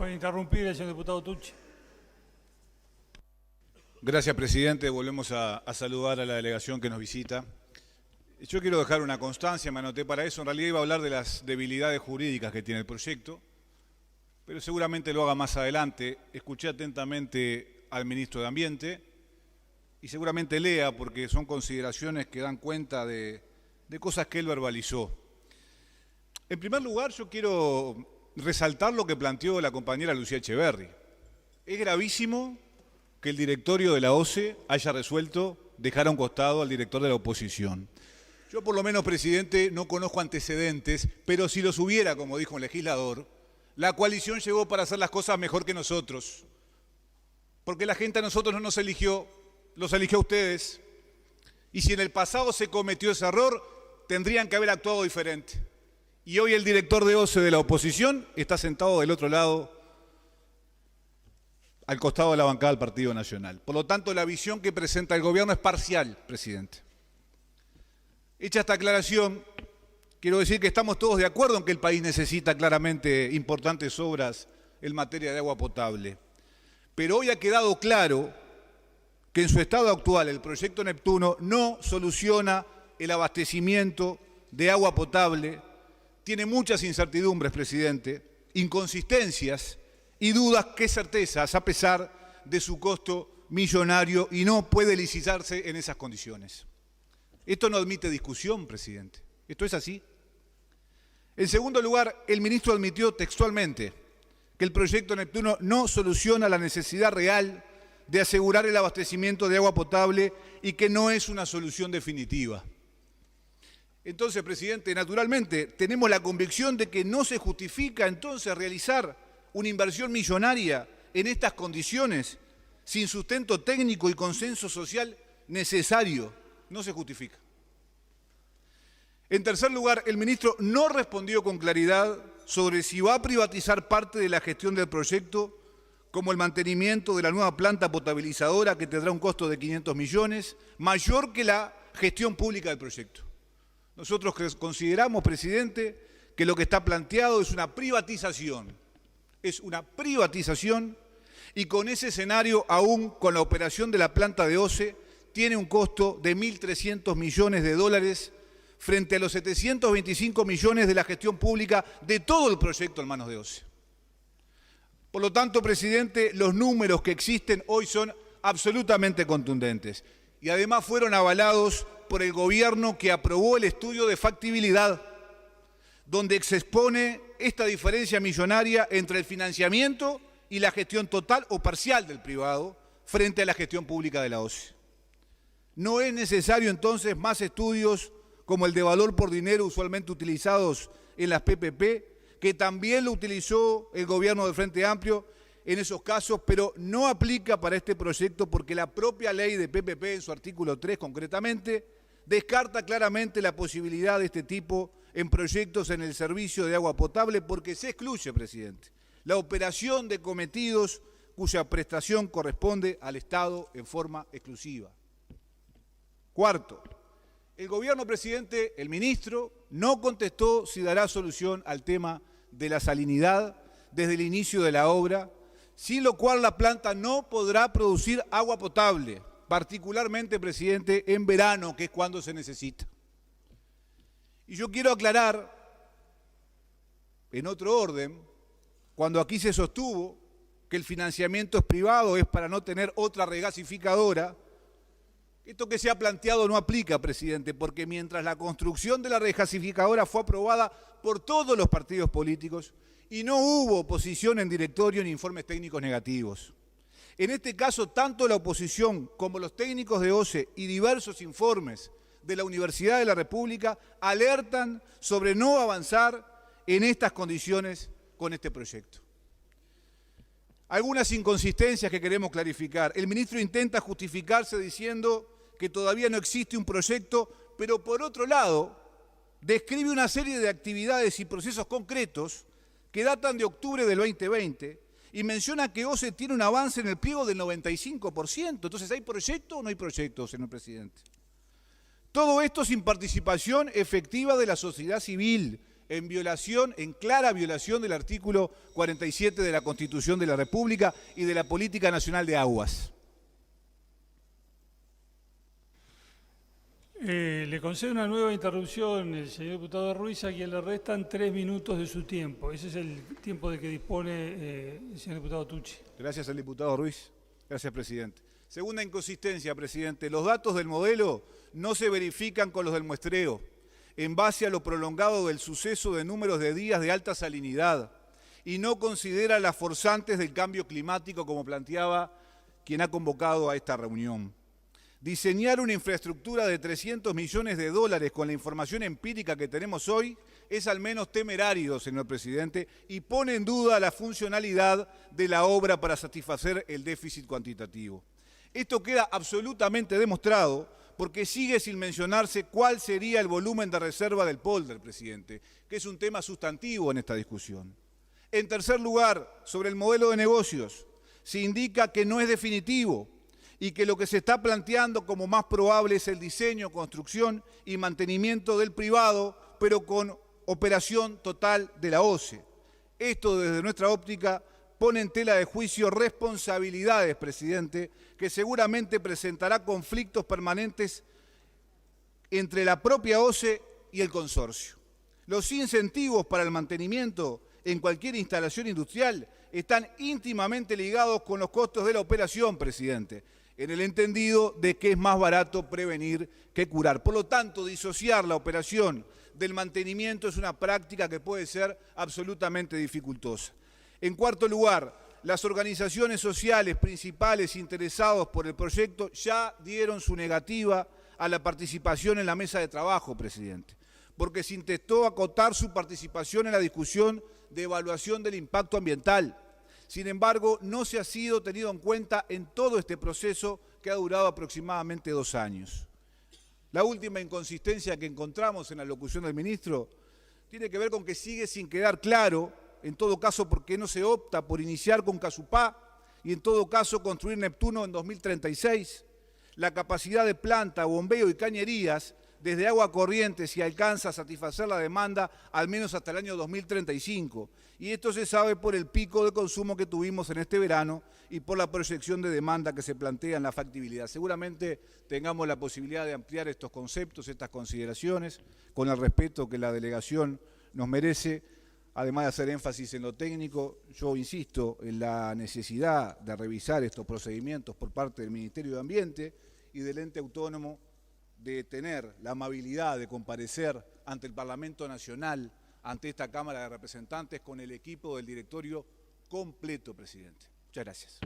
Puede interrumpir el señor diputado Tucci. Gracias, presidente. Volvemos a saludar a la delegación que nos visita. Yo quiero dejar una constancia, me anoté para eso. En realidad iba a hablar de las debilidades jurídicas que tiene el proyecto, pero seguramente lo haga más adelante. Escuché atentamente al ministro de Ambiente y seguramente lea, porque son consideraciones que dan cuenta de cosas que él verbalizó. En primer lugar, yo quiero resaltar lo que planteó la compañera Lucía Echeverri. Es gravísimo que el directorio de la OCE haya resuelto dejar a un costado al director de la oposición. Yo por lo menos, presidente, no conozco antecedentes, pero si los hubiera, como dijo un legislador, la coalición llegó para hacer las cosas mejor que nosotros. Porque la gente a nosotros no nos eligió, los eligió a ustedes. Y si en el pasado se cometió ese error, tendrían que haber actuado diferente. Y hoy el director de OCE de la oposición está sentado del otro lado, al costado de la bancada del Partido Nacional. Por lo tanto, la visión que presenta el gobierno es parcial, presidente. Hecha esta aclaración, quiero decir que estamos todos de acuerdo en que el país necesita claramente importantes obras en materia de agua potable. Pero hoy ha quedado claro que en su estado actual el proyecto Neptuno no soluciona el abastecimiento de agua potable, tiene muchas incertidumbres, presidente, inconsistencias y dudas que certezas a pesar de su costo millonario y no puede licitarse en esas condiciones. Esto no admite discusión, presidente. Esto es así. En segundo lugar, el ministro admitió textualmente que el proyecto Neptuno no soluciona la necesidad real de asegurar el abastecimiento de agua potable y que no es una solución definitiva. Entonces, presidente, naturalmente tenemos la convicción de que no se justifica entonces realizar una inversión millonaria en estas condiciones sin sustento técnico y consenso social necesario. No se justifica. En tercer lugar, el ministro no respondió con claridad sobre si va a privatizar parte de la gestión del proyecto, como el mantenimiento de la nueva planta potabilizadora que tendrá un costo de 500 millones, mayor que la gestión pública del proyecto. Nosotros consideramos, presidente, que lo que está planteado es una privatización. Es una privatización y con ese escenario, aún con la operación de la planta de OCE, tiene un costo de 1.300 millones de dólares frente a los 725 millones de la gestión pública de todo el proyecto en manos de OCE. Por lo tanto, presidente, los números que existen hoy son absolutamente contundentes y además fueron avalados por el gobierno que aprobó el estudio de factibilidad, donde se expone esta diferencia millonaria entre el financiamiento y la gestión total o parcial del privado frente a la gestión pública de la OCE. No es necesario entonces más estudios como el de valor por dinero usualmente utilizados en las PPP, que también lo utilizó el gobierno del Frente Amplio en esos casos, pero no aplica para este proyecto porque la propia ley de PPP en su artículo 3 concretamente descarta claramente la posibilidad de este tipo en proyectos en el servicio de agua potable porque se excluye, presidente, la operación de cometidos cuya prestación corresponde al Estado en forma exclusiva. Cuarto, el gobierno, presidente, el ministro, no contestó si dará solución al tema de la salinidad desde el inicio de la obra, sin lo cual la planta no podrá producir agua potable, particularmente, presidente, en verano, que es cuando se necesita. Y yo quiero aclarar, en otro orden, cuando aquí se sostuvo que el financiamiento es privado, es para no tener otra regasificadora, esto que se ha planteado no aplica, presidente, porque mientras la construcción de la regasificadora fue aprobada por todos los partidos políticos y no hubo oposición en directorio ni informes técnicos negativos. En este caso, tanto la oposición como los técnicos de OCE y diversos informes de la Universidad de la República alertan sobre no avanzar en estas condiciones con este proyecto. Algunas inconsistencias que queremos clarificar. El ministro intenta justificarse diciendo que todavía no existe un proyecto, pero por otro lado describe una serie de actividades y procesos concretos que datan de octubre del 2020 y menciona que OCE tiene un avance en el pliego del 95%. Entonces, ¿hay proyecto o no hay proyecto, señor presidente? Todo esto sin participación efectiva de la sociedad civil en clara violación del artículo 47 de la Constitución de la República y de la Política Nacional de Aguas. Le concedo una nueva interrupción el señor diputado Ruiz, a quien le restan 3 minutos de su tiempo. Ese es el tiempo de que dispone el señor diputado Tucci. Gracias al diputado Ruiz. Gracias, presidente. Segunda inconsistencia, presidente. Los datos del modelo no se verifican con los del muestreo, en base a lo prolongado del suceso de números de días de alta salinidad, y no considera las forzantes del cambio climático, como planteaba quien ha convocado a esta reunión. Diseñar una infraestructura de 300 millones de dólares con la información empírica que tenemos hoy es al menos temerario, señor presidente, y pone en duda la funcionalidad de la obra para satisfacer el déficit cuantitativo. Esto queda absolutamente demostrado porque sigue sin mencionarse cuál sería el volumen de reserva del polder, presidente, que es un tema sustantivo en esta discusión. En tercer lugar, sobre el modelo de negocios, se indica que no es definitivo y que lo que se está planteando como más probable es el diseño, construcción y mantenimiento del privado, pero con operación total de la OCE. Esto, desde nuestra óptica, pone en tela de juicio responsabilidades, presidente, que seguramente presentará conflictos permanentes entre la propia OCE y el consorcio. Los incentivos para el mantenimiento en cualquier instalación industrial están íntimamente ligados con los costos de la operación, presidente, en el entendido de que es más barato prevenir que curar. Por lo tanto, disociar la operación del mantenimiento es una práctica que puede ser absolutamente dificultosa. En cuarto lugar, las organizaciones sociales principales interesadas por el proyecto ya dieron su negativa a la participación en la mesa de trabajo, presidente, porque se intentó acotar su participación en la discusión de evaluación del impacto ambiental. Sin embargo, no se ha sido tenido en cuenta en todo este proceso que ha durado aproximadamente 2 años. La última inconsistencia que encontramos en la locución del ministro tiene que ver con que sigue sin quedar claro, en todo caso, por qué no se opta por iniciar con Casupá y en todo caso construir Neptuno en 2036. La capacidad de planta, bombeo y cañerías desde agua corriente si alcanza a satisfacer la demanda al menos hasta el año 2035. Y esto se sabe por el pico de consumo que tuvimos en este verano y por la proyección de demanda que se plantea en la factibilidad. Seguramente tengamos la posibilidad de ampliar estos conceptos, estas consideraciones, con el respeto que la delegación nos merece. Además de hacer énfasis en lo técnico, yo insisto en la necesidad de revisar estos procedimientos por parte del Ministerio de Ambiente y del ente autónomo, de tener la amabilidad de comparecer ante el Parlamento Nacional, ante esta Cámara de Representantes, con el equipo del directorio completo, presidente. Muchas gracias.